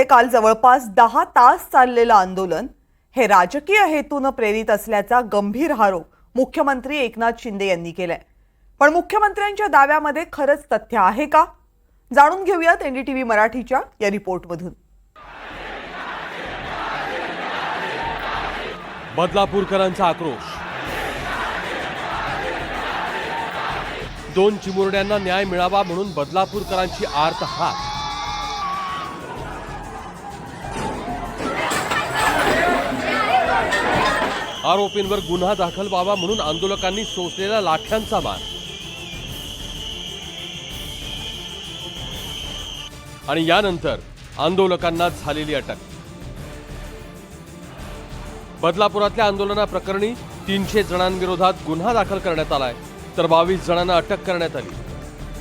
काल जवळपास 10 तास चाललेलं आंदोलन हे राजकीय हेतूने प्रेरित असल्याचा गंभीर आरोप मुख्यमंत्री एकनाथ शिंदे यांनी केलाय। पण मुख्यमंत्र्यांच्या दाव्यामध्ये खरंच तथ्य आहे का? जाणून घेऊयात एनडीटीव्ही मराठीच्या या रिपोर्टमधून। बदलापूरकरांचा आक्रोश। 2 चिमुरड्यांना न्याय मिळावा म्हणून बदलापूरकरांची आर्त हाक। आरोपींवर गुन्हा दाखल व्हावा म्हणून आंदोलकांनी सोसलेला लाठ्यांचा मार। आणि यानंतर आंदोलकांना झालेली अटक। बदलापुरातल्या आंदोलनाप्रकरणी 300 जणांविरोधात गुन्हा दाखल करण्यात आलाय, तर 22 जणांना अटक करण्यात आली।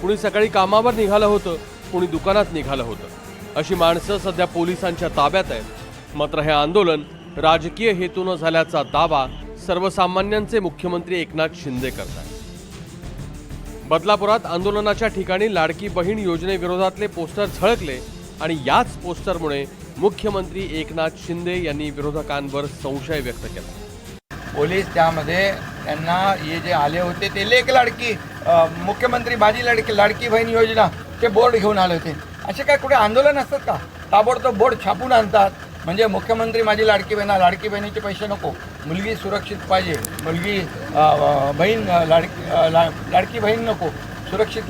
कुणी सकाळी कामावर निघालं होतं, कुणी दुकानात निघालं होतं, अशी माणसं सध्या पोलिसांच्या ताब्यात आहेत। मात्र हे आंदोलन राजकीय हेतूने झाल्याचा दावा सर्वसामान्यांचे मुख्यमंत्री एकनाथ शिंदे करतात। बदलापुरात आंदोलनाच्या ठिकाणी लाडकी बहीण योजनेविरोधातले पोस्टर झळकले आणि याच पोस्टरमुळे मुख्यमंत्री एकनाथ शिंदे यांनी विरोधकांवर संशय व्यक्त केला। पोलीस त्यामध्ये त्यांना हे जे आले होते ते लेक लाडकी मुख्यमंत्री माझी लाडकी बहीण योजना ते बोर्ड घेऊन आले होते। असे काय कुठे आंदोलन असतात का? ताबडतोब बोर्ड छापून आणतात। म्हणजे मुख्यमंत्री माझी लाडकी बहिणीचे पैसे नको, मुलगी सुरक्षित पाहिजे, मुलगी बहीण लाडकी बहीण नको, सुरक्षित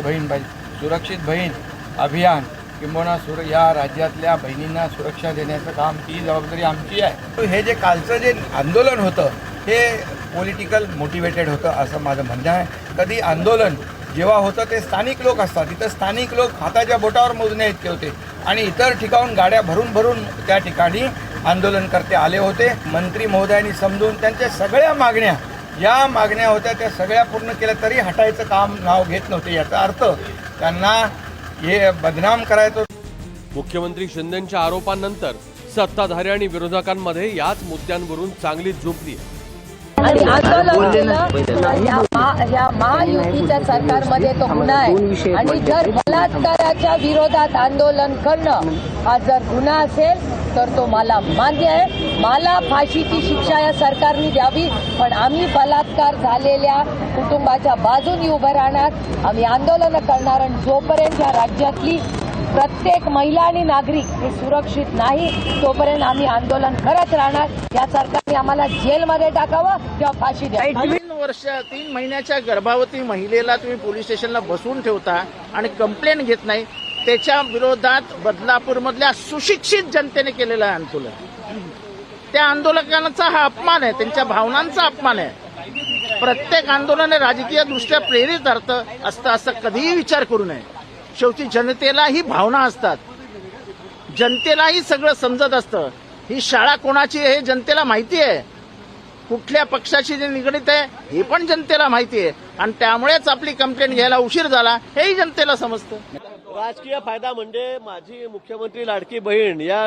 बहीण पाहिजे। सुरक्षित बहीण अभियान किंबहुना या राज्यातल्या बहिणींना सुरक्षा देण्याचं काम ती जबाबदारी आमची आहे। हे जे कालचं जे आंदोलन होतं हे पॉलिटिकल मोटिवेटेड होतं असं माझं म्हणणं आहे। कधी आंदोलन जेव्हा होतं ते स्थानिक लोक असतात, इथं स्थानिक लोक हाताच्या बोटावर मोजण्या इतके होते आणि इतर ठिकाणून गाड्या भरून भरून त्या ठिकाणी आंदोलनकर्ते आले होते। मंत्री महोदयांनी समजून त्यांच्या सगळ्या मागण्या होत्या त्या सगळ्या पूर्ण केल्या, तरी हटायचं काम नाव घेत नव्हते। याचा अर्थ त्यांना हे बदनाम करायचं। मुख्यमंत्री शिंदेंच्या आरोपांनंतर सत्ताधारी आणि विरोधकांमध्ये याच मुद्द्यांवरून चांगली झोपली। आणि आंदोलन या महायुतीच्या सरकारमध्ये तो गुन्हा आहे आणि जर बलात्काराच्या विरोधात आंदोलन करणं हा जर गुन्हा असेल तर तो मला मान्य आहे। मला फाशीची शिक्षा या सरकारने द्यावी, पण आम्ही बलात्कार झालेल्या कुटुंबाच्या बाजूने उभं राहणार, आम्ही आंदोलन करणार आणि जोपर्यंत या राज्यातली प्रत्येक महिला आणि नागरिक हे सुरक्षित नाही तोपर्यंत आम्ही आंदोलन करत राहणार। या सरकारने आम्हाला जेलमध्ये टाकावं किंवा फाशी द्यावी। 3 महिन्याच्या गर्भवती महिलेला तुम्ही पोलीस स्टेशनला बसवून ठेवता आणि कंप्लेंट घेत नाही, त्याच्या विरोधात बदलापूरमधल्या सुशिक्षित जनतेने केलेलं आंदोलन, त्या आंदोलकांचा हा अपमान आहे, त्यांच्या भावनांचा अपमान आहे। प्रत्येक आंदोलन राजकीय दृष्ट्या प्रेरित अर्थ असतं असं कधीही विचार करू नये। शेवटी जनतेलाही भावना असतात, जनतेलाही सगळं समजत असतं। ही शाळा कोणाची आहे हे जनतेला माहिती आहे, कुठल्या पक्षाशी जे निगडीत आहे हे पण जनतेला माहिती आहे आणि त्यामुळेच आपली कंप्लेंट घ्यायला उशीर झाला हेही जनतेला समजतं। राजकीय फायदा म्हणजे माझी मुख्यमंत्री लाडकी बहीण या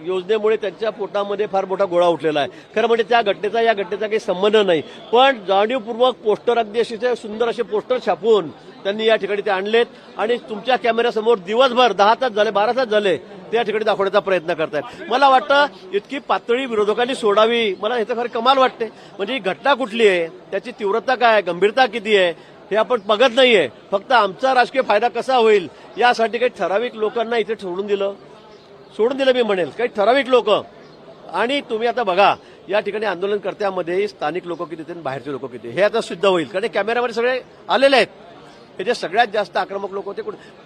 योजनेमुळे त्यांच्या पोटामध्ये फार मोठा गोळा उठलेला आहे। खरं म्हणजे त्या घटनेचा या घटनेचा काही संबंध नाही, पण जाणीवपूर्वक पोस्टर अगदी असे सुंदर असे पोस्टर छापून त्यांनी या ठिकाणी ते आणलेत आणि तुमच्या कॅमेऱ्यासमोर दिवसभर 10 तास झाले 12 तास झाले त्या ठिकाणी दाखवण्याचा प्रयत्न करतायत। मला वाटतं इतकी पातळी विरोधकांनी सोडावी, मला ह्याचं खरं कमाल वाटते। म्हणजे ही घटना कुठली आहे, त्याची तीव्रता काय, गंभीरता किती आहे हे आपण बघत नाहीये, फक्त आमचा राजकीय फायदा कसा होईल यासाठी काही ठराविक लोकांना इथे सोडून दिलं मी म्हणेल, काही ठराविक लोक। आणि तुम्ही आता बघा या ठिकाणी आंदोलनकर्त्यामध्ये स्थानिक लोक किती आणि बाहेरचे लोक किती हे आता सिद्ध होईल, कारण कॅमेऱ्यामध्ये सगळे आलेले आहेत। हे जे सगळ्यात जास्त आक्रमक लोक होते,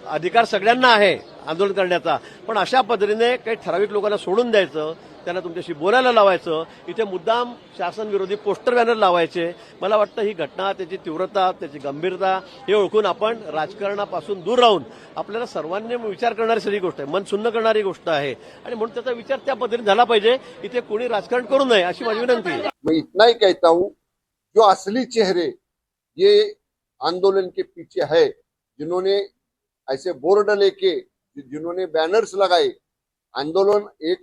अधिकार सगळ्यांना आहे आंदोलन करण्याचा, पण अशा पद्धतीने काही ठराविक लोकांना सोडून द्यायचं, त्यांना तुमच्याशी बोलायला लावायचं, इथे मुद्दाम शासन विरोधी पोस्टर बॅनर लावायचे। मला वाटतं ही घटना, त्याची तीव्रता, त्याची गंभीरता हे ओळखून आपण राजकारणापासून दूर राहून आपल्याला सर्वांनी विचार करणारी सगळी गोष्ट आहे, मन सुन्न करणारी गोष्ट आहे आणि म्हणून त्याचा विचार त्या पद्धतीने झाला पाहिजे। इथे कोणी राजकारण करू नये अशी माझी विनंती आहे। मैं इतना ही कहता हूं, जो असली चेहरे ये आंदोलन के पीछे है, जिन्होंने ऐसे बोर्ड लेके, जिन्होंने बैनर्स लगाए, आंदोलन एक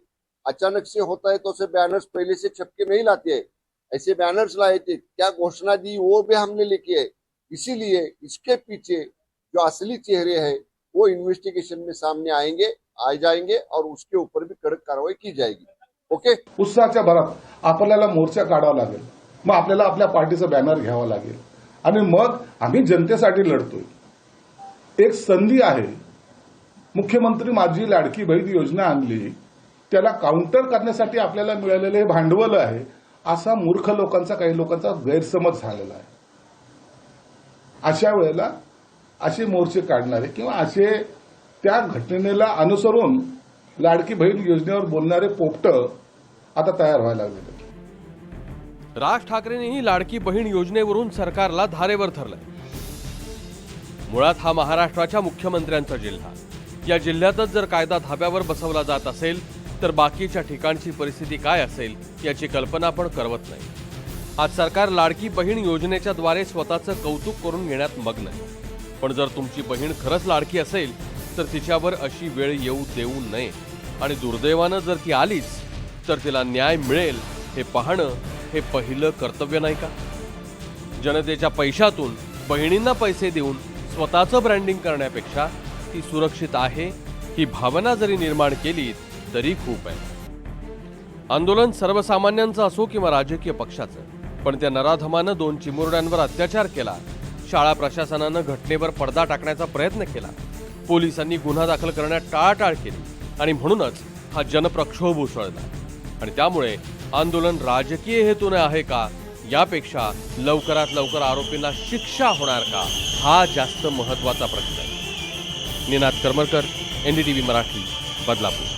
अचानक से होता है तो उसे बैनर्स पहले से छपके नहीं लाते हैं, ऐसे बैनर्स लाए थे, क्या घोषणा दी वो भी हमने लिखी है। इसीलिए इसके पीछे जो असली चेहरे हैं वो इन्वेस्टिगेशन में सामने आएंगे। आ जाएंगे और उसके ऊपर भी कड़क कार्रवाई की जाएगी। ओके। उत्साहाच्या भरात आपल्याला मोर्चा काढावा लागेल, मग आपल्याला आपल्या पार्टीचं बॅनर घ्यावं लागेल आणि मग आम्ही जनतेसाठी लढतोय. एक संधी आहे. मुख्यमंत्री माझी लाडकी बहीण योजना आणली, त्याला काउंटर करण्यासाठी आपल्याला मिळालेलं हे भांडवल आहे असा मूर्ख लोकांचा, काही लोकांचा गैरसमज झालेला आहे. अशा वेळेला असे मोर्चे काढणारे किंवा असे त्या घटनेला अनुसरून लाडकी बहीण योजनेवर बोलणारे पोपट आता तयार व्हायला लागले. राज ठाकरेंनीही लाडकी बहीण योजनेवरून सरकारला धारेवर धरलंय. मुळात हा महाराष्ट्राच्या मुख्यमंत्र्यांचा जिल्हा. या जिल्ह्यातच जर कायदा धाब्यावर बसवला जात असेल तर बाकीच्या ठिकाणची परिस्थिती काय असेल याची कल्पना पण करवत नाही. आज सरकार लाडकी बहीण योजनेच्या द्वारे स्वतःचं कौतुक करून घेण्यात मग्न आहे. पण जर तुमची बहीण खरंच लाडकी असेल तर तिच्यावर अशी वेळ येऊ देऊ नये आणि दुर्दैवानं जर ती आलीच तर तिला न्याय मिळेल हे पाहणं हे पहिलं कर्तव्य नाही का? जनतेच्या पैशातून बहिणींना पैसे देऊन स्वतःचं ब्रँडिंग करण्यापेक्षा ती सुरक्षित आहे ही भावना जरी निर्माण केली तरी खूप आहे. आंदोलन सर्वसामान्यांचं असो किंवा राजकीय पक्षाचं, पण त्या नराधमानं 2 चिमुरड्यांवर अत्याचार केला. शाळा प्रशासनानं घटनेवर पडदा टाकण्याचा प्रयत्न केला. पोलिसांनी गुन्हा दाखल करण्यात टाळाटाळ केली आणि म्हणूनच हा जनप्रक्षोभ उसळला. आणि त्यामुळे आंदोलन राजकीय हेतूने आहे का यापेक्षा लवकरात लवकर आरोपींना शिक्षा होणार का हा जास्त महत्त्वाचा प्रश्न आहे. निनाद करमरकर, NDTV मराठी, बदलापूर.